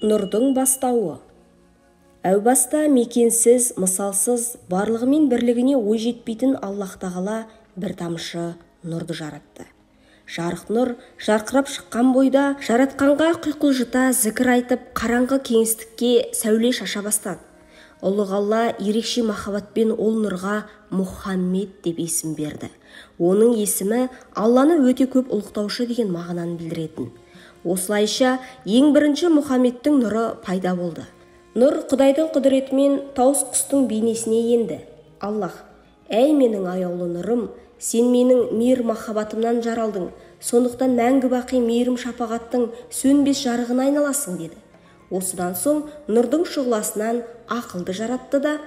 Нұрдың бастауы. Әу баста мекенсіз, мысалсыз, барлығымен бірлігіне ой жетпейтін Аллах тағала бір тамшы нұрды жаратты. Жарық нұр жарқырап шыққан бойда жаратқанға құйқылжыта зікір айтып, қараңғы кеңістікке сәуле шаша бастады. Ұлық Алла ерекше махаббатпен ол нұрға Мұхаммед деп есім берді. Оның есімі Алланы өте көп ұлықтаушы деген мағынаны білдіретін. Осылайша ең бірінші Мұхаммедтің нұры пайда болды. Нұр Құдайдың құдіретімен тауыс құстың бейнесіне енді. Аллах: «Әй менің аяулы нұрым, сен менің мейір махаббатымнан жаралдың, сондықтан мәңгі бақи мейірім шапағаттың сөнбес жарығына айналасың» деді. Осыдан соң нұрдың шұғыласынан ақылды жаратты да: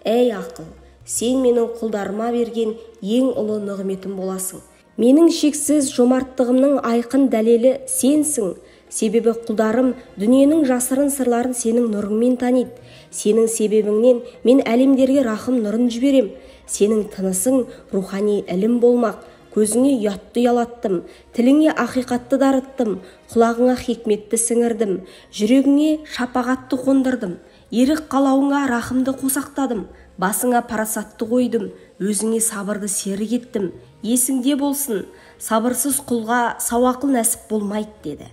«Әй ақыл, сен менің құлдарыма берген ең ұлы нығметім боласың. Менің шексіз жомарттығымның айқын дәлелі сенсің. Себебі құлдарым дүниенің жасырын сырларын сенің нұрыңмен таниды. Сенің себебіңнен мен әлемдерге рахым нұрын жіберем. Сенің тынысың рухани ілім болмақ. Көзіңе ұятты ұялаттым, тіліңе ақиқатты дарыттым, құлағыңа хикметті сіңірдім, жүрегіңе шапағатты қондырдым, ерік қалауыңа рахымды қосақтадым, басыңа парасатты қойдым, өзіңе сабырды серік еттім. Есіңде болсын, сабырсыз құлға сауақыл нәсіп болмайды» деді.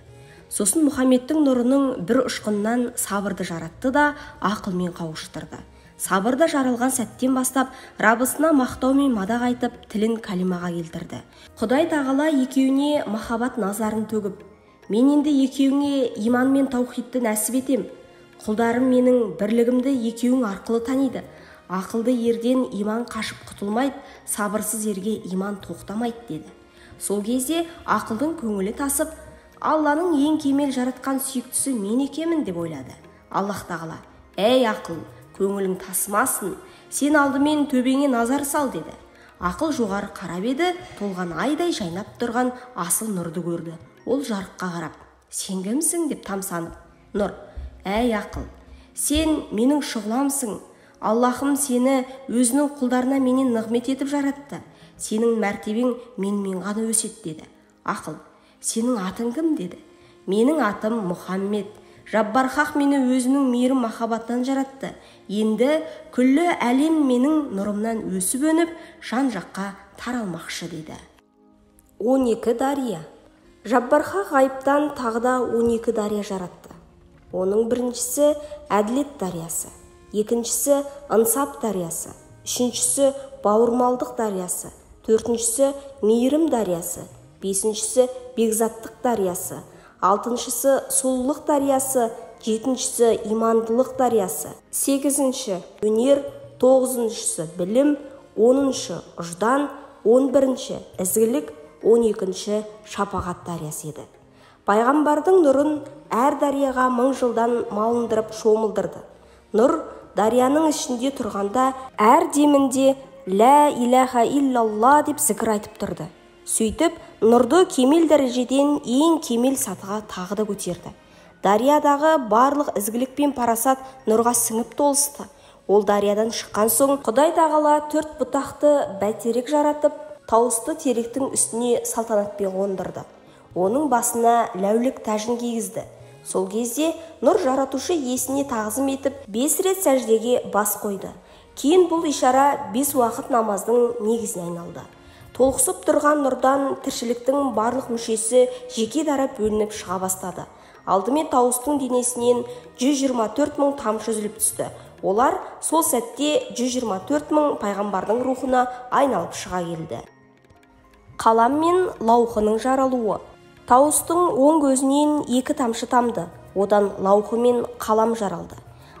Сосын Мұхаммедтің нұрының бір ұшқыннан сабырды жаратты да ақылмен қауыштырды. Сабырда жаралған сәттен бастап Раббысына мақтау мен мадақ айтып, тілін калимаға келтірді. Құдай тағала екеуіне махаббат назарын төгіп: «Мен енді екеуіңе иман мен таухидты нәсіп етем. Құлдарым менің бірлігімді екеуің арқылы таниды. Ақылды ерден иман қашып құтылмайды, сабырсыз ерге иман тоқтамайды» деді. Сол кезде ақылдың көңілі тасып, Алланың ең кемел жаратқан сүйіктісі мен екемін деп ойлады. Аллах тағала: «Әй ақыл, көңілің тасымасын, сен алдымен төбеңе назар сал» деді. Ақыл жоғары қарап еді, толған айдай жайнап тұрған асыл нұрды көрді. Ол жарыққа қарап: «Сен кімсің?» деп тамсанып: Нұр: «Әй ақыл, сен менің шұғыламсың. Аллахым сені өзінің құлдарына менен нығмет етіп жаратты. Сенің мәртебең менімен ғана өсет» деді. Ақыл: «Сенің атың кім?» деді. «Менің атым Мұхаммед. Жаббархақ мені өзінің мейірім махаббатынан жаратты. Енді күллі әлем менің нұрымнан өсіп өніп, жан жаққа таралмақшы» деді. 12 дария. Жаббархақ ғайыптан тағы да 12 дария жаратты. Оның біріншісі әділет дариясы, екіншісі ынсап дариясы, үшіншісі бауырмалдық дариясы, төртіншісі мейірім дариясы, бесіншісі бекзаттық дариясы, алтыншысы сұлулық дариясы, жетіншісі имандылық дариясы, сегізінші өнер, тоғызыншысы білім, оныншы ұждан, 11-ші ізгілік, 12-ші шапағат дариясы еді. Пайғамбардың нұрын әр дарияға 1000 жылдан малындырып шомылдырды. Нұр дарияның ішінде тұрғанда әр демінде «Лә иләха иллалла» деп зікір айтып тұрды. Сөйтіп, нұрды кемел дәрежеден ең кемел сатыға тағы да көтерді. Дариядағы барлық ізгілік пен парасат нұрға сіңіп толысты. Ол дариядан шыққан соң Құдай тағала 4 бұтақты бәйтерек жаратып, тауысты теректің үстіне салтанатпен қондырды. Оның басына ләулік тәжін кигізді. Сол кезде нұр жаратушы есіне тағзым етіп 5 рет сәждеге бас қойды. Кейін бұл ишара 5 уақыт намаздың негізіне айналды. Толықсып тұрған нұрдан тіршіліктің барлық мүшесі жеке дара бөлініп шыға бастады. Алдымен тауыстың денесінен 124 000 тамшы үзіліп түсті. Олар сол сәтте 124 000 пайғамбардың рухына айналып шыға келді. Қалам мен лаухының жаралуы. Тауыстың оң көзінен 2 тамшы тамды. Одан лаухы мен қалам жаралды.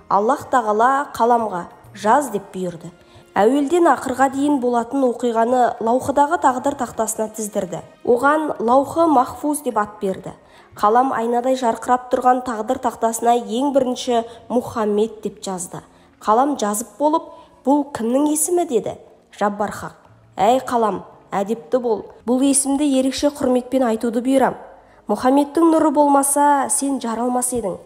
Аллах тағала қаламға жаз деп бұйырды. Әуелден ақырға дейін болатын оқиғаны лаухыдағы тағдыр тақтасына тіздірді. Оған лаухы махфуз деп ат берді. Қалам айнадай жарқырап тұрған тағдыр тақтасына ең бірінші Мұхаммед деп жазды. Қалам жазып болып, «Бұл кімнің есімі?» деді. Жаббархақ: «Әй қалам, әдепті бол. Бұл есімді ерекше құрметпен айтуды бұйырам. Мұхаммедтің нұры болмаса, сен жаралмас едің.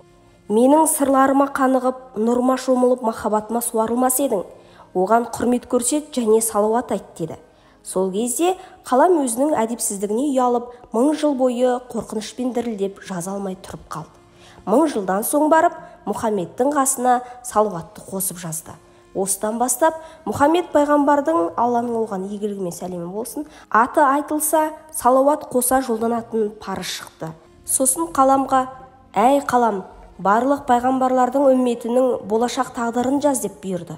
Менің сырларыма қанығып, нұрыма шомылып, махаббатыма суарылмас едің. Оған құрмет көрсет және салауат айт» деді. Сол кезде қалам өзінің әдепсіздігіне ұялып, 1000 жыл бойы қорқынышпен дірілдеп жаза алмай тұрып қалды. 1000 жылдан соң барып Мұхаммедтің қасына салауатты қосып жазды. Осыдан бастап Мұхаммед пайғамбардың, Алланың оған игілігі мен сәлемі болсын, аты айтылса салауат қоса жолданатын парыз шықты. Сосын қаламға: «Әй қалам, барлық пайғамбарлардың үмметінің болашақ тағдырын жаз» деп бұйырды.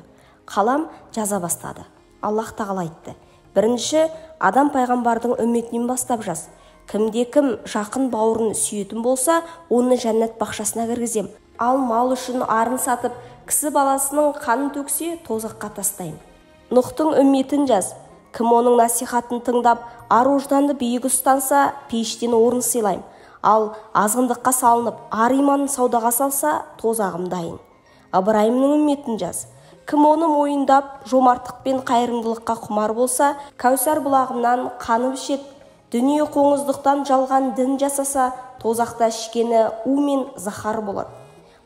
Қалам жаза бастады. Аллах тағала айтты: «Бірінші, адам пайғамбардың үмметінен бастап жаз. Кімде-кім жақын бауырын сүйетін болса, оны жәннат бақшасына кіргізем. Ал мал үшін арын сатып, кісі баласының қанын төксе, тозаққа тастайым. Нұхтың үмметін жаз. Кім оның насихатын тыңдап, ар-ожданды биік ұстанса, пейіштен орын сыйлайым. Ал азғындыққа салынып, ар-иманын саудаға салса, тозағым дайын. Ыбырайымның үмметін жаз. Кім оны мойындап, жомарттық пен қайырымдылыққа құмар болса, Кәусар бұлағынан қанып ішет. Дүние қоңыздықтан жалған дін жасаса, тозақта ішкені у мен захар болады.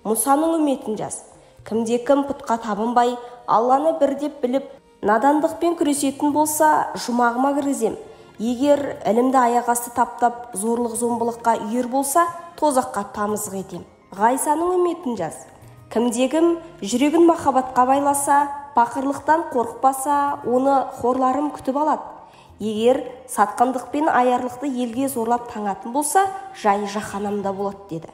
Мұсаның үмметін жаз. Кімде-кім пұтқа табынбай, Алланы бір деп біліп, надандықпен күресетін болса, жұмағыма кіргізем. Егер ілімді аяқ асты таптап, зорлық-зомбылыққа үйір болса, тозаққа тамызық етем. Ғайсаның үмметін жаз. Кімде-кім жүрегін махаббатқа байласа, пақырлықтан қорықпаса, оны хорларым күтіп алады. Егер сатқындық пен аярлықты елге зорлап таңатын болса, жайы жаһанамда болады» деді.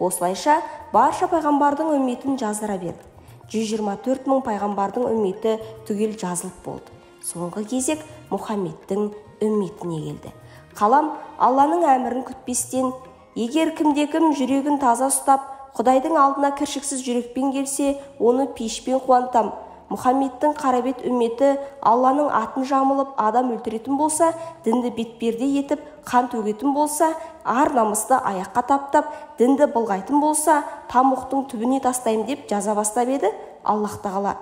Осылайша барша пайғамбардың үмметін жаздыра берді. 124 000 пайғамбардың үмметі түгел жазылып болды. Соңғы кезек Мұхаммедтің үмметіне келді. Қалам Алланың әмірін күтпестен, егер кімде-кім жүрегін таза ұстап, Құдайдың алдына кіршіксіз жүрекпен келсе, оны пейішпен қуантам. Мұхаммедтің қарабет үмметі Алланың атын жамылып, адам өлтіретін болса, дінді бетперде етіп, қан төгетін болса, ар намысты аяққа таптап, дінді былғайтын болса, там оқтың түбіне тастайым деп жаза бастап еді. Аллах тағала: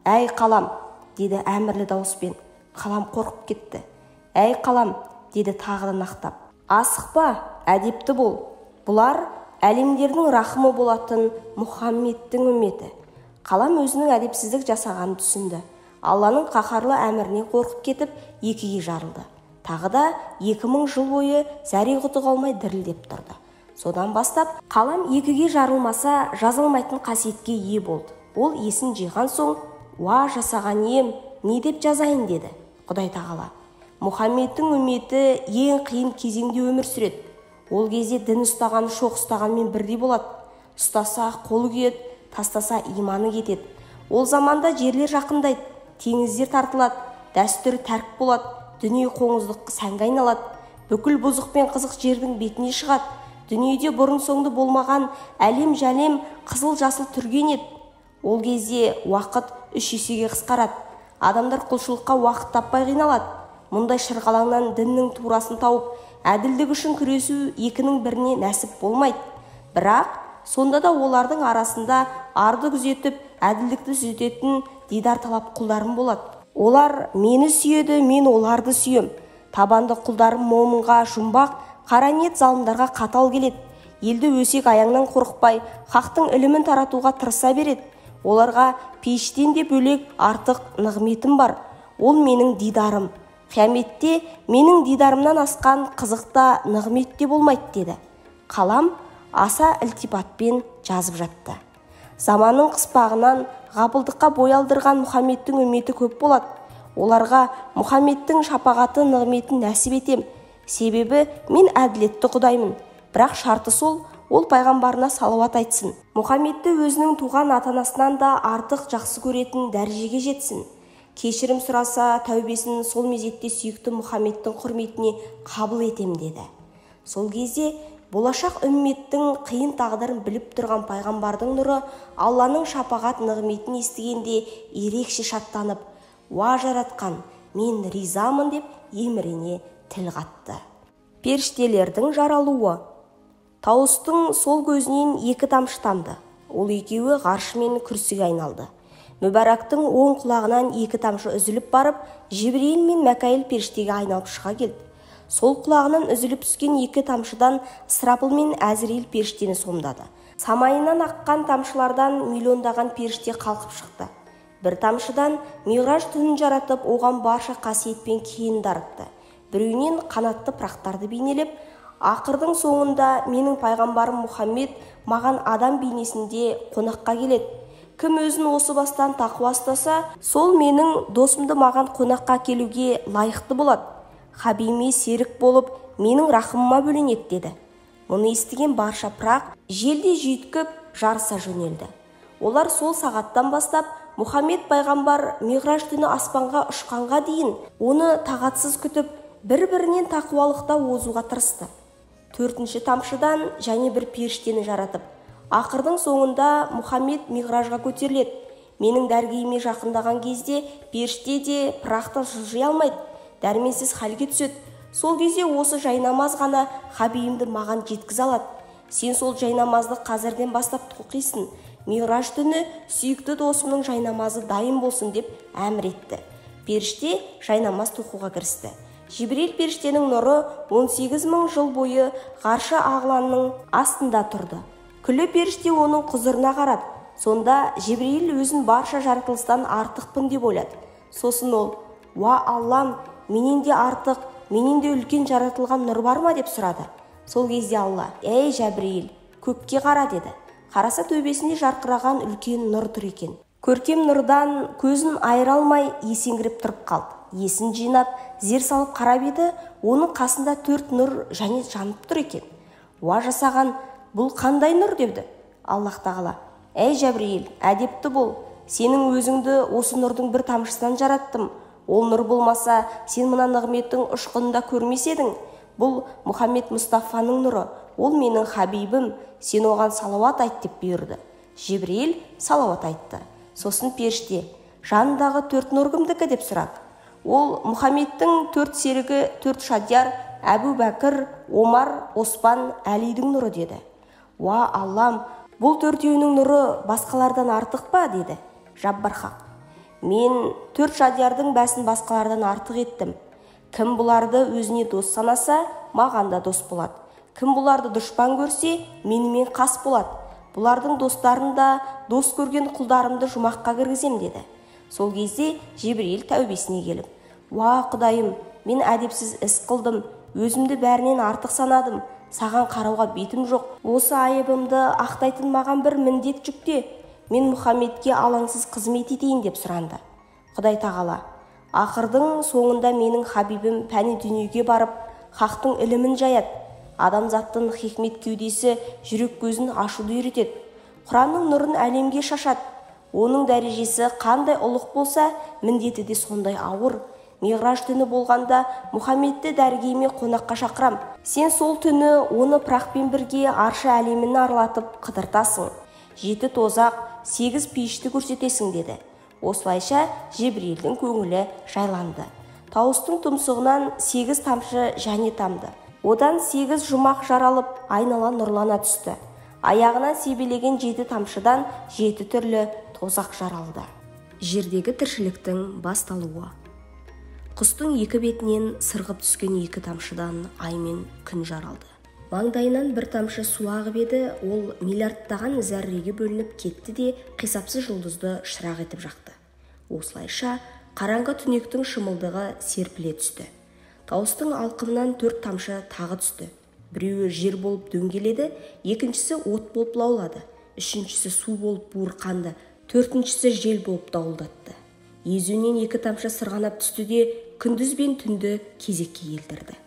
«Әй қалам», деді әмірлі дауыспен. Қалам қорқып кетті. «Әй қалам», деді тағы да нақтап. «Асықпа, әдепті бол. Бұлар әлемдердің рахымы болатын Мұхаммедтің үмметі». Қалам өзінің әдепсіздік жасағанын түсінді. Алланың қаһарлы әміріне қорқып кетіп, екіге жарылды. Тағы да 2000 жыл бойы зәре-құты қалмай дірілдеп тұрды. Содан бастап қалам екіге жарылмаса жазылмайтын қасиетке ие болды. Ол есін жиған соң: «Уа жасаған ем, не деп жазайын?» деді. Құдай тағала: «Мұхаммедтің үмметі ең қиын кезеңде өмір сүреді. Ол кезде дін ұстаған шоқ ұстағанмен бірдей болады. Ұстаса қолы күйеді, тастаса иманы кетеді. Ол заманда жерлер жақындайды, теңіздер тартылады, дәстүр тәрк болады, дүние қоңыздық сәнге айналады. Бүкіл бұзық пен қызық жердің бетіне шығады. Дүниеде бұрын соңды болмаған әлем-жәлем қызыл-жасыл түрген еді. Ол кезде уақыт 3 есеге қысқарады. Адамдар құлшылыққа уақыт таппай қиналады. Мұндай шырғалаңнан діннің турасын тауып, әділдік үшін күресу екінің біріне нәсіп болмайды. Бірақ сонда да олардың арасында арды күзетіп, әділдікті түзететін дидар талап құлдарым болады. Олар мені сүйеді, мен оларды сүйем. Табанды құлдарым момынға жұмбақ, қара ниет залымдарға қатал келеді. Елді өсек аяңнан қорықпай, хақтың ілімін таратуға тырыса береді. Оларға пейіштен де бөлек артық нығметім бар. Ол менің дидарым. Қияметте менің дидарымнан асқан қызықта нығметте болмайды» деді. Қалам аса ілтипатпен жазып жатты. Заманның қыспағынан ғапылдыққа бой алдырған Мұхаммедтің үмметі көп болады. Оларға Мұхаммедтің шапағаты нығметін нәсіп етем. Себебі мен әділетті Құдаймын. Бірақ шарты сол, ол пайғамбарына салауат айтсын. Мұхаммедті өзінің туған ата-анасынан да артық жақсы көретін дәрежеге жетсін. Кешірім сұраса, тәубесін сол мезетте сүйікті Мұхаммедтің құрметіне қабыл етем деді. Сол кезде болашақ үмметтің қиын тағдырын біліп тұрған пайғамбардың нұры Алланың шапағат нығметін естігенде ерекше шаттанып: «Уа жаратқан, мен ризамын» деп емірене тіл қатты. Періштелердің жаралуы. Тауыстың сол көзінен 2 тамшы тамды. Ол екеуі ғарш мен күрсіге айналды. Мүбәрактың оң құлағынан 2 тамшы үзіліп барып, Жибрейіл мен Мәкаил періштеге айналып шыға келді. Сол құлағынан үзіліп түскен 2 тамшыдан Ысрапыл мен Әзірейіл періштені сомдады. Самайынан аққан тамшылардан миллиондаған періште қалқып шықты. Бір тамшыдан Миғраж түнін жаратып, оған барша қасиет пен кейін дарытты. Біреуінен қанатты пырақтарды бейнелеп, Ақырдың соңында менің пайғамбарым Мұхаммед маған адам бейнесінде қонаққа келеді. Кім өзін осы бастан тақуа ұстаса, сол менің досымды маған қонаққа келуге лайықты болады. Хабибіме серік болып, менің рахымыма бөленеді деді. Мұны естіген барша пырақ желде жүйткіп жарыса жөнелді. Олар сол сағаттан бастап Мұхаммед пайғамбар Миғраж түні аспанға ұшқанға дейін оны тағатсыз күтіп, бір-бірінен тақуалықта озуға тырысты. 4-ші тамшыдан және бір періштені жаратып, ақырдың соңында Мұхаммед Миғражға көтеріледі. Менің дәргейіме жақындаған кезде періште де пырақты жылжи алмайды, дәрменсіз халге түседі. Сол кезде осы жайнамаз ғана Хабибімді маған жеткізе алады. Сен сол жайнамазды қазірден бастап тоқисың. Миғраж түні сүйікті досымның жайнамазы дайын болсын деп әмір етті. Періште жайнамаз тоқуға кірісті. Жибрил періштенің нұры 18 000 жыл бойы ғаршы ағланның астында тұрды. Күлі періште оның құзырына қарады. Сонда Жибрил өзін барша жаратылыстан артықпын деп ойлады. Сосын ол: «Уа Аллам, менен де артық, менен де үлкен жаратылған нұр бар ма?» деп сұрады. Сол кезде Алла: «Ей Жабриил, көкке қара» деді. Қараса төбесінде жарқыраған үлкен нұр тұр екен. Көркем нұрдан көзін айыра алмай есеңгіріп тұрып қалды. Есін жинап, зер салып қарап еді, оның қасында 4 нұр және жанып тұр екен. «Уа жасаған, бұл қандай нұр?» деді. Аллах тағала: «Ей Жабриил, әдепті бол. Сенің өзіңді осы нұрдың бір тамшысынан жараттым. Ол нұр болмаса, сен мына нығметтің ұшқынында көрмес едің. Бұл Мұхаммед Мұстафаның нұры. Ол менің Хабибім. Сен оған салауат айт» деп бұйырды. Жибрил салауат айтты. Сосын періште: «Жанындағы 4 нұр кімдікі?» деп сұрады. Ол Мұхаммедтің 4 серігі 4 шадияр Әбу Бәкір, Омар, Оспан, Әлидің нұры деді. «Уа Аллам, бұл 4-еуінің нұры басқалардан артық па?» деді. Жаббар хақ: «Мен 4 шадиярдың бәсін басқалардан артық еттім. Кім бұларды өзіне дос санаса, маған да дос болады. Кім бұларды дұшпан көрсе, менімен қас болады. Бұлардың достарын да дос көрген құлдарымды жұмаққа кіргізем» деді. Сол кезде Жибрил тәубесіне келіп: «Уа Құдайым, мен әдепсіз іс қылдым, өзімді бәрінен артық санадым. Саған қарауға бетім жоқ. Осы айыбымды ақтайтын маған бір міндет жүкте. Мен Мұхаммедке алаңсыз қызмет етейін» деп сұранды. Құдай тағала: «Ақырдың соңында менің Хабибім пәни дүниеге барып, хақтың ілімін жаяды. Адамзаттың хикмет кеудесі жүрек көзін ашуды үйретеді. Құранның нұрын әлемге шашады. Оның дәрежесі қандай ұлық болса, міндеті де сондай ауыр. Миғраж түні болғанда Мұхаммедті дәргейіме қонаққа шақырам. Сен сол түні оны пырақпен бірге аршы әлемін аралатып қыдыртасың. 7 тозақ, 8 пейішті көрсетесің» деді. Осылайша Жибрилдің көңілі жайланды. Тауыстың тұмсығынан 8 тамшы және тамды. Одан 8 жұмақ жаралып, айнала нұрлана түсті. Аяғынан себелеген 7 тамшыдан 7 түрлі тозақ жаралды. Жердегі тіршіліктің басталуы. Құстың 2 бетінен сырғып түскен 2 тамшыдан ай мен күн жаралды. Маңдайынан бір тамшы су ағып еді, ол миллиардтаған зәрреге бөлініп кетті де қисапсыз жұлдызды шырақ етіп жақты. Осылайша қараңғы түнектің шымылдығы серпіле түсті. Тауыстың алқымынан 4 тамшы тағы түсті. Біреуі жер болып дөңгеледі, екіншісі от болып лаулады, үшіншісі су болып буырқанды, төртіншісі жел болып дауылдатты. Езуінен 2 тамшы сырғанап түсті де күндіз бен түнді кезекке келтірді.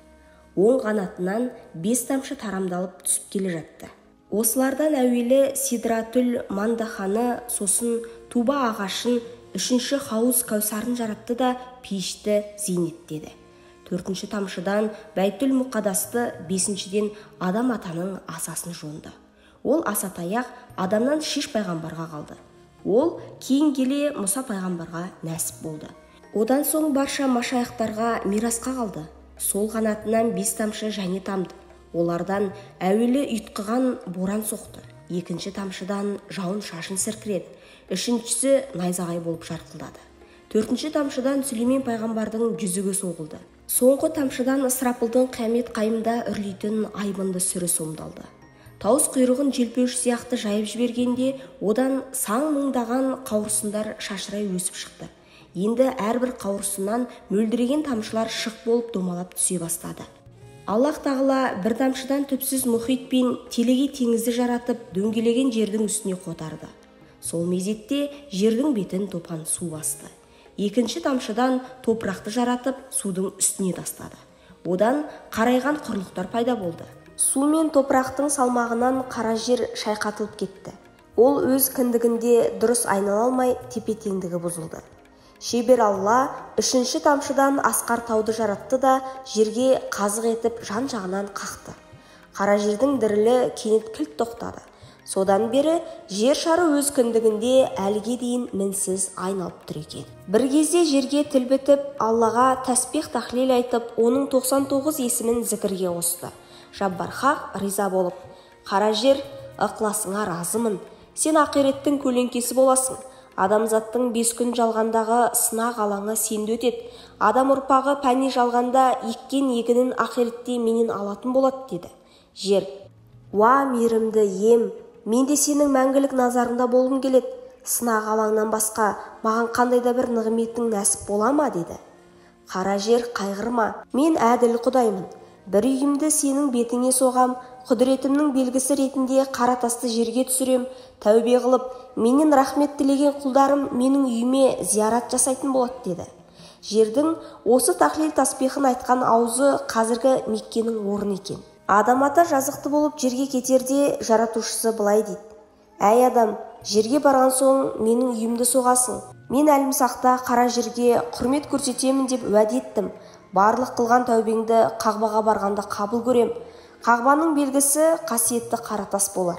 Оң қанатынан 5 тамшы тарамдалып түсіп келе жатты. Осылардан әуелі Сидратүл Мандаханы, сосын Туба ағашын, 3-ші Хауыз Кәусарын жаратты да пейішті зейнеттеді. 4-ші тамшыдан Бәйтүл Мұқадасты, 5-шіден Адам атаның асасын жонды. Ол асатаяқ Адамнан Шиш пайғамбарға қалды. Ол кейін келе Мұса пайғамбарға нәсіп болды. Одан соң барша машайықтарға мирасқа қалды. Сол қанатынан 5 тамшы және тамды. Олардан әуелі ұйтқыған боран соқты. 2-ші тамшыдан жауын шашын сіркіреді. 3-шісі найзағай болып жарқылдады. 4-ші тамшыдан Сүлеймен пайғамбардың жүзігі соғылды. Соңғы тамшыдан Ысырапылдың қиямет қайымда үрлейтін айбынды сүрі сомдалды. Тауыс құйрығын желпеуіш сияқты жайып жібергенде, одан сан мыңдаған қауырсындар шашырай өсіп шықты. Енді әрбір қауырсыннан мөлдіреген тамшылар шық болып домалап түсе бастады. Аллах тағала бір тамшыдан түпсіз мұхит пен телегей теңізді жаратып, дөңгелеген жердің үстіне қотарды. Сол мезетте жердің бетін топан су басты. Екінші тамшыдан топырақты жаратып, судың үстіне тастады. Одан қарайған құрлықтар пайда болды. Су мен топырақтың салмағынан қара жер шайқатылып кетті. Ол өз кіндігінде дұрыс айнала алмай, тепе-теңдігі бұзылды. Шебер Алла үшінші тамшыдан асқар тауды жаратты да жерге қазық етіп жан-жағынан қақты. Қара жердің дірілі кенет кілт тоқтады. Содан бері жер шары өз кіндігінде әліге дейін мінсіз айналып тұр екен. Бір кезде жерге тіл бітіп, Аллаға тәсбих тахлил айтып, оның 99 есімін зікірге қосты. Жаббар Хақ риза болып: «Қара жер, ықыласыңа разымын. Сен ақиреттің көлеңкесі боласың. Адамзаттың 5 күн жалғандағы сынақ алаңы сенде өтеді. Адам ұрпағы пәни жалғанда еккен егінін ақиретте менен алатын болады» деді. Жер: «Уа мейірімді ем, мен де сенің мәңгілік назарында болғым келеді. Сынақ алаңнан басқа маған қандай да бір нығметің нәсіп бола ма?» деді. Қара жер: «Қайғырма, мен әділ Құдаймын. Бір үйімді сенің бетіңе соғам, құдіретімнің белгісі ретінде қара тасты жерге түсірем. Тәубе қылып, менен рахмет тілеген құлдарым менің үйіме зиярат жасайтын болады» деді. Жердің осы тахлил таспихын айтқан аузы қазіргі Меккенің орны екен. Адам ата жазықты болып жерге кетерде жаратушысы былай дейді: «Әй адам, жерге барған соң менің үйімді соғасың. Мен әлімсақта қара жерге құрмет көрсетемін деп уәде еттім. Барлық қылған тәубеңді Қағбаға барғанда қабыл көрем. Қағбаның белгісі қасиетті қара тас болар».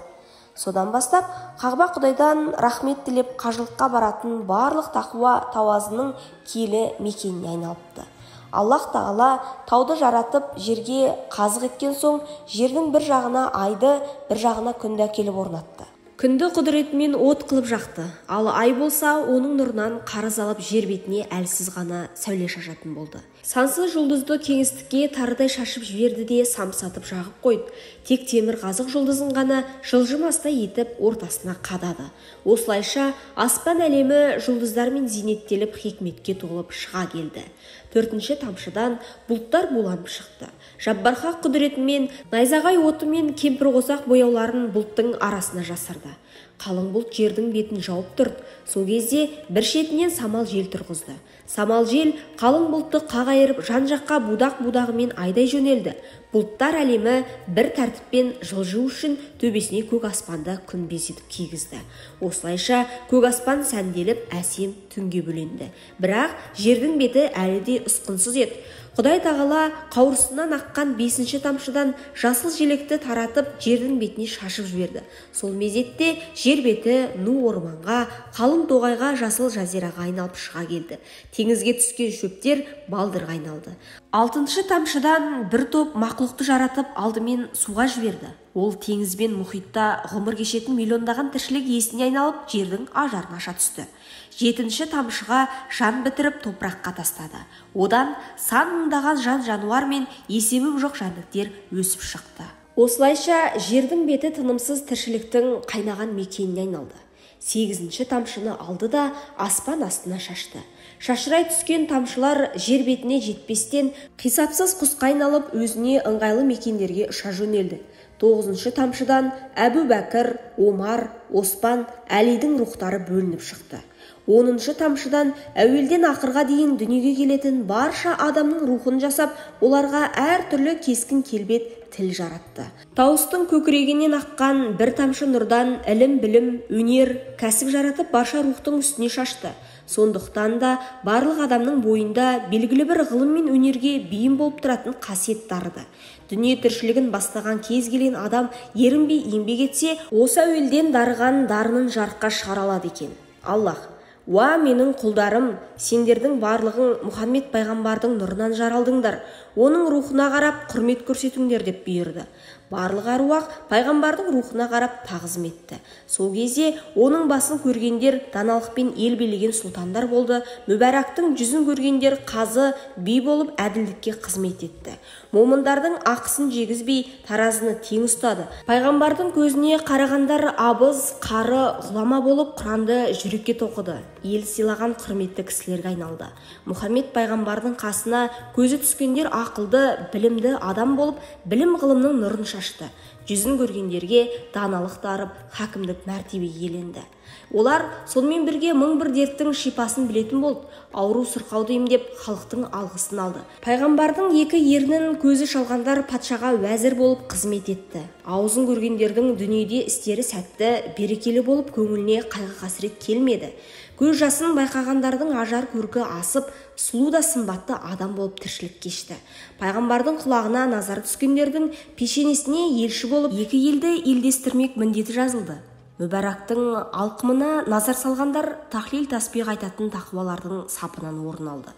Содан бастап Қағба Құдайдан рахмет тілеп қажылыққа баратын барлық тақуа тауазының киелі мекеніне айналыпты. Аллах тағала тауды жаратып жерге қазық еткен соң, жердің бір жағына айды, бір жағына күнді әкеліп орнатты. Күнді құдіретімен от қылып жақты, ал ай болса оның нұрынан қарыз алып жер бетіне әлсіз ғана сәуле шашатын болды. Сансыз жұлдызды кеңістікке тарыдай шашып жіберді де самсатып жағып қойды. Тек темір қазық жұлдызын ғана жылжымастай етіп ортасына қадады. Осылайша аспан әлемі жұлдыздармен зейнеттеліп хикметке толып шыға келді. Төртінші тамшыдан бұлттар буланып шықты. Жаббар Хақ құдіретімен найзағай оты мен кемпір қосақ бояуларын бұлттың арасына жасырды. Қалың бұлт жердің бетін жауып тұрды. Сол кезде бір шетінен самал жел тұрғызды. Самал жел қалың бұлтты қағайырып жан-жаққа будақ-будағымен айдай жөнелді. Бұлттар әлемі бір тәртіппен жылжу үшін төбесіне көк аспанды күн безетіп кигізді. Осылайша көк аспан сәнделіп әсем түнге бөленді. Бірақ жердің беті әлі де ұсқынсыз еді. Құдай тағала қауырсыннан аққан 5-ші тамшыдан жасыл желекті таратып жердің бетіне шашып жіберді. Сол мезетте жер беті ну орманға, қалың тоғайға, жасыл жазираға айналып шыға келді. Теңізге түскен шөптер балдырға айналды. 6-шы тамшыдан бір топ мақлұқты жаратып алдымен суға жіберді. Ол теңіз бен мұхитта ғұмыр кешетін миллиондаған тіршілік иесіне айналып жердің ажарын аша түсті. 7-ші тамшыға жан бітіріп топыраққа тастады. Одан сан мыңдаған жан-жануар мен есебі жоқ жәндіктер өсіп шықты. Осылайша жердің беті тынымсыз тіршіліктің қайнаған мекеніне айналды. 8-ші тамшыны алды да аспан астына шашты. Шашырай түскен тамшылар жер бетіне жетпестен қисапсыз құсқа айналып өзіне ыңғайлы мекендерге ұша жөнелді. 9-шы тамшыдан Әбу Бәкір, Омар, Оспан, Әлидің рухтары бөлініп шықты. 10-шы тамшыдан әуелден ақырға дейін дүниеге келетін барша адамның рухын жасап, оларға әр түрлі кескін келбет тіл жаратты. Тауыстың көкірегінен аққан бір тамшы нұрдан ілім, білім, өнер, кәсіп жаратып барша рухтың үстіне шашты. Сондықтан да барлық адамның бойында белгілі бір ғылым мен өнерге бейім болып тұратын қасиет дарыды. Дүние тіршілігін бастаған кез келген адам ерінбей еңбек етсе, осы әуелден дарыған дарынын жарыққа шығара алады екен. Аллах: «Уа менің құлдарым, сендердің барлығың Мұхаммед пайғамбардың нұрынан жаралдыңдар. Оның рухына қарап құрмет көрсетіңдер» деп бұйырды. Барлық аруақ пайғамбардың рухына қарап тағзым етті. Сол кезде оның басын көргендер даналықпен ел билеген сұлтандар болды. Мүбәрактың жүзін көргендер қазы, би болып әділдікке қызмет етті. Момындардың ақысын жегізбей таразыны тең ұстады. Пайғамбардың көзіне қарағандар абыз, қары, ғұлама болып Құранды жүрекке тоқыды. Ел сыйлаған құрметті кісілер кісілерге айналды. Мұхаммед пайғамбардың қасына көзі түскендер ақылды, білімді адам болып, білім ғылымның нұрын шашты. Жүзін көргендерге даналық дарып, хакімдік мәртебе иеленді. Олар сонымен бірге мың бір дерттің шипасын білетін болды. Ауру сырқауды емдеп, халықтың алғысын алды. Пайғамбардың екі ернін көзі шалғандар патшаға уәзір болып қызмет етті. Аузын көргендердің дүниеде істері сәтті, берекелі болып, көңіліне қайғы қасірет келмеді. Көз жасын байқағандардың ажар көркі асып, сұлу да сымбатты адам болып тіршілік кешті. Пайғамбардың құлағына назар түскендердің пешенесіне елші болып, екі елді елдестірмек міндеті жазылды. Мүбәрактың алқымына назар салғандар тахлил тасбих айтатын тақуалардың сапынан орын алды.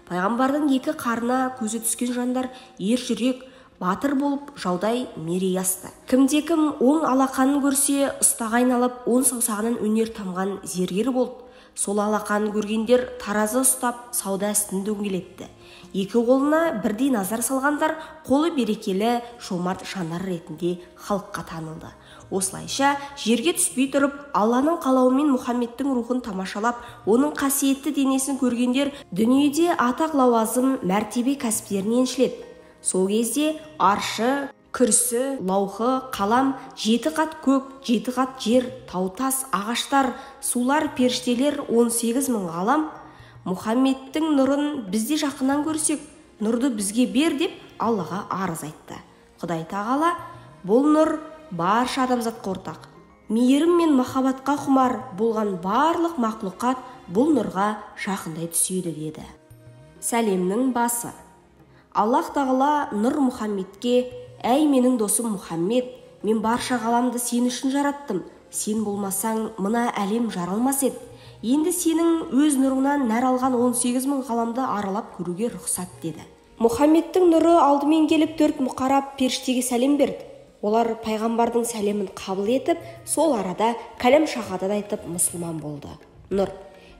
Пайғамбардың екі қарына көзі түскен жандар ер жүрек, батыр болып жаудай мерей асты. Кімде-кім оң алақанын көрсе, ұстаға айналып, он саусағынан өнер тамған зергер болды. Сол алақанын көргендер таразы ұстап, сауда істін дөңгелетті. Екі қолына бірдей назар салғандар қолы берекелі, жомарт жандар ретінде халыққа танылды. Осылайша жерге түспей тұрып, Алланың қалауымен Мұхаммедтің рухын тамашалап, оның қасиетті денесін көргендер дүниеде атақ лауазым, мәртебе кәсіптеріне еншіледі. Сол кезде аршы, күрсі, лаухы, қалам, 7 қат көк, 7 қат жер, тау-тас, ағаштар, сулар, періштелер, 18 мың ғалам Мұхаммедтің нұрын бізде жақыннан көрсек, нұрды бізге бер деп Аллаға арыз айтты. Құдай тағала бұл нұр барша адамзатқа ортақ. Мейірім мен махаббатқа құмар болған барлық мақлұқат бұл нұрға жақындай түседі деді. Сәлемнің басы. Аллах тағала нұр Мұхаммедке: әй менің досым Мұхаммед, мен барша ғаламды сен үшін жараттым. Сен болмасаң, мына әлем жаралмас еді. Енді сенің өз нұрыңнан нәр алған 18 мың ғаламды аралап көруге рұқсат деді. Мұхаммедтің нұры алдымен келіп 4 мұқарап періштеге сәлем берді. Олар пайғамбардың сәлемін қабыл етіп, сол арада кәлем шахадат айтып мұсылман болды. Нұр: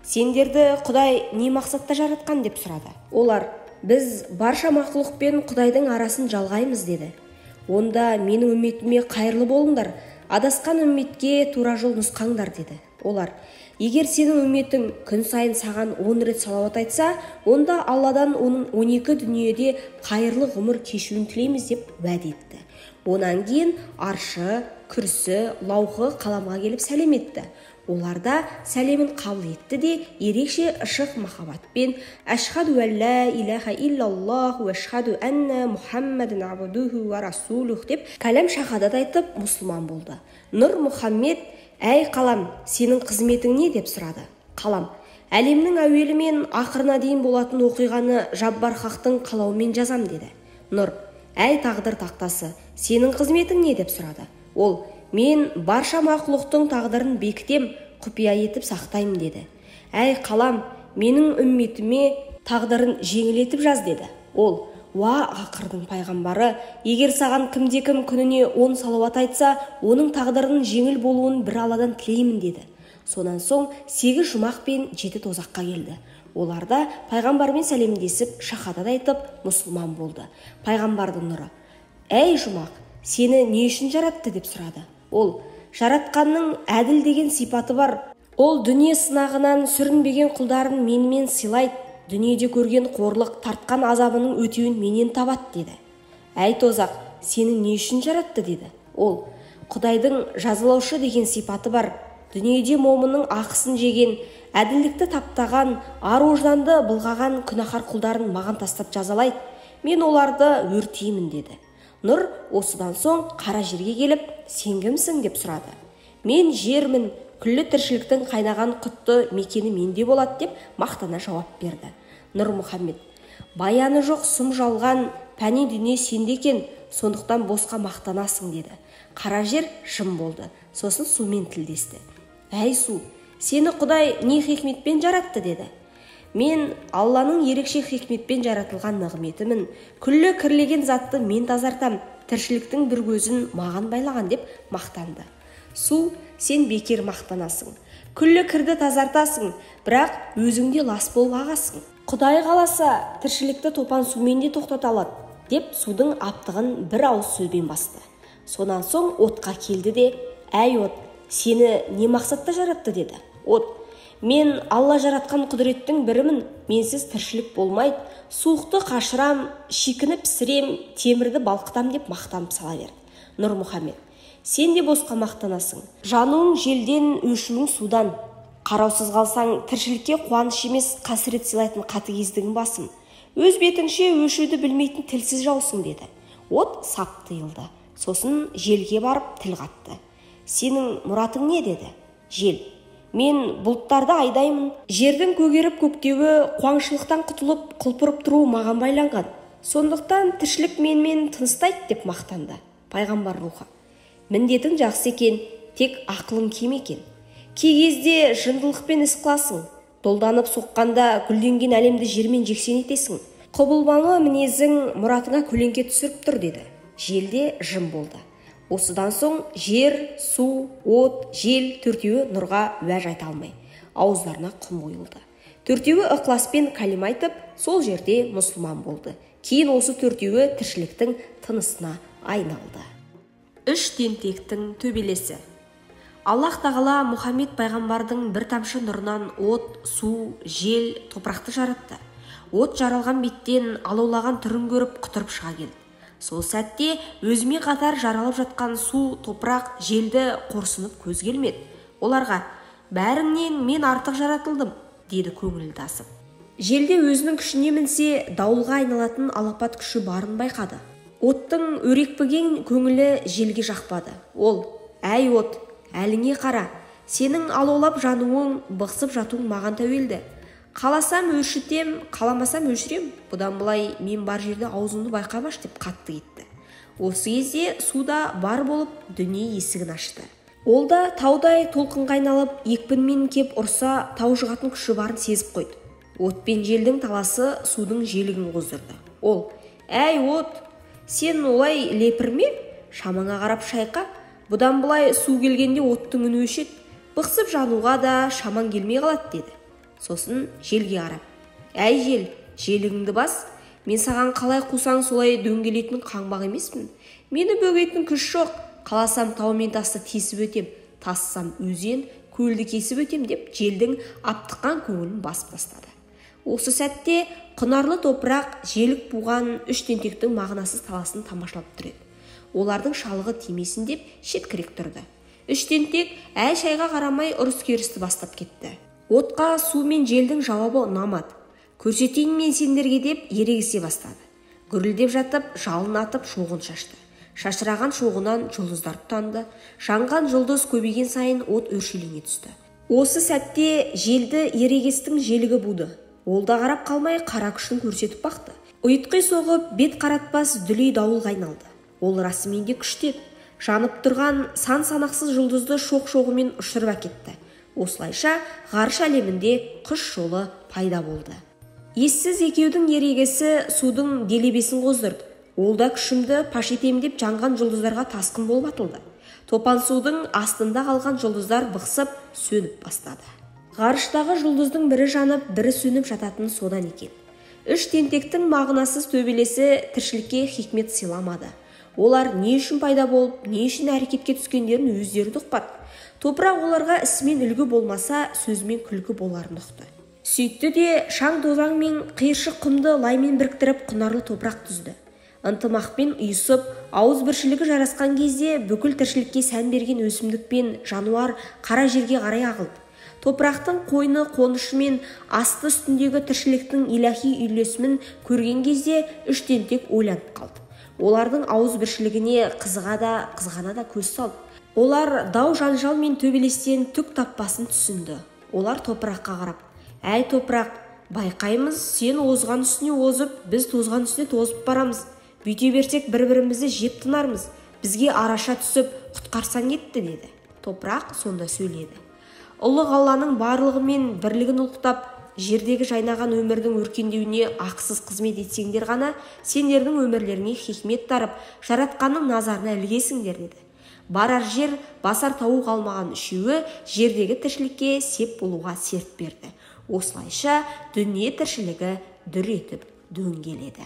сендерді Құдай не мақсатта жаратқан деп сұрады. Олар: біз барша мақлұқпен Құдайдың арасын жалғаймыз деді. Онда менің үмметіме қайырлы болыңдар, адасқан үмметке тура жол нұсқаңдар деді. Олар: егер сенің үмметің күн сайын саған 10 рет салауат айтса, онда Алладан оның 12 дүниеде қайырлы ғұмыр кешуін тілейміз деп уәде етті. Онан кейін аршы, күрсі, лаухы қаламға келіп сәлем етті. Олар да сәлемін қабыл етті де ерекше ышық махаббатпен «Әшхаду әллә иләха иллаллах ва әшхаду әнна Мұхаммадын абдуху ва расулух» деп кәлем шахадат айтып мұсылман болды. Нұр Мұхаммед: әй қалам, сенің қызметің не деп сұрады. Қалам: әлемнің әуелі мен ақырына дейін болатын оқиғаны Жаббар хақтың қалауымен жазам деді. Нұр: әй тағдыр тақтасы, сенің қызметің не деп сұрады. Ол: мен барша мақлұқтың тағдырын бекітем, құпия етіп сақтаймын деді. Әй қалам, менің үмметіме тағдырын жеңілетіп жаз деді. Ол: уа ақырдың пайғамбары, егер саған кімде-кім күніне 10 салауат айтса, оның тағдырының жеңіл болуын бір Алладан тілеймін деді. Сонан соң 8 жұмақ пен 7 тозаққа келді. Олар да пайғамбармен сәлемдесіп, шахадат айтып, мұсылман болды. Пайғамбардың нұры: әй жұмақ, сені не үшін жаратты деп сұрады. Ол: жаратқанның әділ деген сипаты бар. Ол дүние сынағынан сүрінбеген құлдарын менімен сыйлайды. Дүниеде көрген қорлық, тартқан азабының өтеуін менен табады деді. Әй тозақ, сені не үшін жаратты деді. Ол: Құдайдың жазалаушы деген сипаты бар. Дүниеде момынның ақысын жеген, әділдікті таптаған, ар-ожданды былғаған күнәһар құлдарын маған тастап жазалайды. Мен оларды өртеймін деді. Нұр осыдан соң қара жерге келіп: сен кімсің деп сұрады. Мен жермін, күллі тіршіліктің қайнаған құтты мекені менде болады деп мақтана жауап берді. Нұр Мұхаммед: баяны жоқ сұм жалған, пәни дүние сенде екен, сондықтан босқа мақтанасың деді. Қара жер жым болды, сосын сумен тілдесті. Әй су, сені Құдай не хикметпен жаратты деді. Мен Алланың ерекше хикметпен жаратылған нығметімін. Күллі кірлеген затты мен тазартам, тіршіліктің бір көзін маған байлаған деп мақтанды. Су, сен бекер мақтанасың. Күллі кірді тазартасың, бірақ өзіңде лас болып ағасың. Құдай қаласа, тіршілікті топан сумен де тоқтата алады деп судың аптығын бір ауыз сөзбен басты. Сонан соң отқа келді де: әй от, сені не мақсатта жаратты деді. От: Мен Алла жаратқан құдіреттің бірімін, менсіз тіршілік болмайды, суықты қашырам, шикіні пісірем, темірді балқытам деп мақтанып сала берді. Нұрмұхамед: сен де босқа мақтанасың. Жануың желден, өшуің судан. Қараусыз қалсаң, тіршілікке қуаныш емес, қасірет сыйлайтын қатыгездігің басым. Өз бетіңше өшуді білмейтін тілсіз жаусың, деді. От сап тыйылды. Сосын желге барып тіл қатты. Сенің мұратың не, деді. Жел: мен бұлттарды айдаймын. Жердің көгеріп көктеуі, қуаңшылықтан құтылып, құлпырып тұруы маған байланған. Сондықтан тіршілік менімен тыныстайды деп мақтанды. Пайғамбар рухы: міндетің жақсы екен, тек ақылың кем екен. Кей кезде жындылықпен іс қыласың. Долданып соққанда гүлденген әлемді жермен жексен етесің. Құбылмалы мінезің мұратыңа көлеңке түсіріп тұр, деді. Желде жым болды. Осыдан соң жер, су, от, жел төртеуі нұрға уәж айта алмай, ауыздарына құм құйылды. Төртеуі ықыласпен кәлима айтып, сол жерде мұсылман болды. Кейін осы төртеуі тіршіліктің тынысына айналды. Үш тентектің төбелесі. Аллах тағала Мұхаммед пайғамбардың бір тамшы нұрынан от, су, жел, топырақты жаратты. От жаралған беттен алаулаған түрін көріп құтырып шыға келді. Сол сәтте өзімен қатар жаралып жатқан су, топырақ, желді қорсынып көз келмеді. Оларға: бәріңнен мен артық жаратылдым, деді көңілі тасып. Желде өзінің күшіне мінсе, дауылға айналатын алапат күші барын байқады. Оттың өрекпіген көңілі желге жақпады. Ол: әй от, әліңе қара, сенің алаулап жануың, бықсып жатуың маған тәуелді. Қаласам өршітем, қаламасам өшірем. Бұдан былай мен бар жерде аузыңды байқамаш, деп қатты кетті. Осы кезде суда бар болып дүние есігін ашты. Ол да таудай толқынға айналып, екпінмен кеп ұрса, тау жығатын күші барын сезіп қойды. От пен желдің таласы судың желігін қоздырды. Ол: әй от, сен олай лепірме, шамаңа қарап шайқа. Бұдан былай су келгенде оттың үні өшеді. Бықсып жануға да шамаң келмей қалады, деді. Сосын желге қарап: әй жел, желігіңді бас. Мен саған қалай қусаң солай дөңгелейтін қаңбақ емеспін. Мені бөгейтін күш жоқ. Қаласам тау мен тасты тесіп өтем, тассам өзен, көлді кесіп өтем, деп желдің аптыққан көңілін басып тастады. Осы сәтте құнарлы топырақ, желік буған үш тентектің мағынасыз таласын тамашалап тұр еді. Олардың шалығы тимесін деп шеткірек тұрды. Үш тентек әй шайға қарамай ұрыс-керісті бастап кетті. Отқа су мен желдің жауабы ұнамады. Көрсетейін мен сендерге, деп ерегісе бастады. Гүрілдеп жатып, жалын атып, шоғын шашты. Шашыраған шоғынан жұлдыздар тұтанды. Жанған жұлдыз көбейген сайын от өршелене түсті. Осы сәтте желді ерегестің желігі буды. Ол да қарап қалмай қара күшін көрсетіп бақты. Ұйытқи соғып, бет қаратпас дүлей дауылға айналды. Ол расымен де күштеп, жанып тұрған сан-санақсыз жұлдызды шоқ-шоғымен ұшырып әкетті. Осылайша ғарыш әлемінде құс жолы пайда болды. Ессіз екеудің ерегесі судың делебесін қоздырды. Ол да күшімді паш етем деп жанған жұлдыздарға тасқын болып атылды. Топан судың астында қалған жұлдыздар бықсып, сөніп бастады. Ғарыштағы жұлдыздың бірі жанып, бірі сөніп жататын содан екен. Үш тентектің мағынасыз төбелесі тіршілікке хикмет сыйламады. Олар не үшін пайда болып, не үшін әрекетке түскендерін өздері ұқпады. Топырақ оларға ісімен үлгі болмаса, сөзімен күлкі боларын ұқты. Сөйтті де шаң тозаң мен қиыршық құмды лаймен біріктіріп құнарлы топырақ түзді. Ынтымақпен үйісіп, ауыз біршілігі жарасқан кезде бүкіл тіршілікке сән берген өсімдік пен жануар қара жерге қарай ағылды. Топырақтың қойны қонышы мен асты үстіндегі тіршіліктің илахи үйлесімін көрген кезде үш тентек ойланып қалды. Олардың ауыз біршілігіне қызғана да көз салды. Олар дау жанжал мен төбелестен түк таппасын түсінді. Олар топыраққа қарап: әй топырақ, байқаймыз, сен озған үстіне озып, біз тозған үстіне тозып барамыз. Бүйте берсек бір-бірімізді жеп тынармыз. Бізге араша түсіп, құтқарсаң етті, деді. Топырақ сонда сөйледі: ұлық Алланың барлығы мен бірлігін ұлықтап, жердегі жайнаған өмірдің өркендеуіне ақысыз қызмет етсеңдер ғана, сендердің өмірлеріне хикмет тарып, жаратқанның назарына ілгесіңдер, деді. Барар жер, басар тауы қалмаған үшеуі жердегі тіршілікке сеп болуға серт берді. Осылайша дүние тіршілігі дүр етіп дөңгеледі.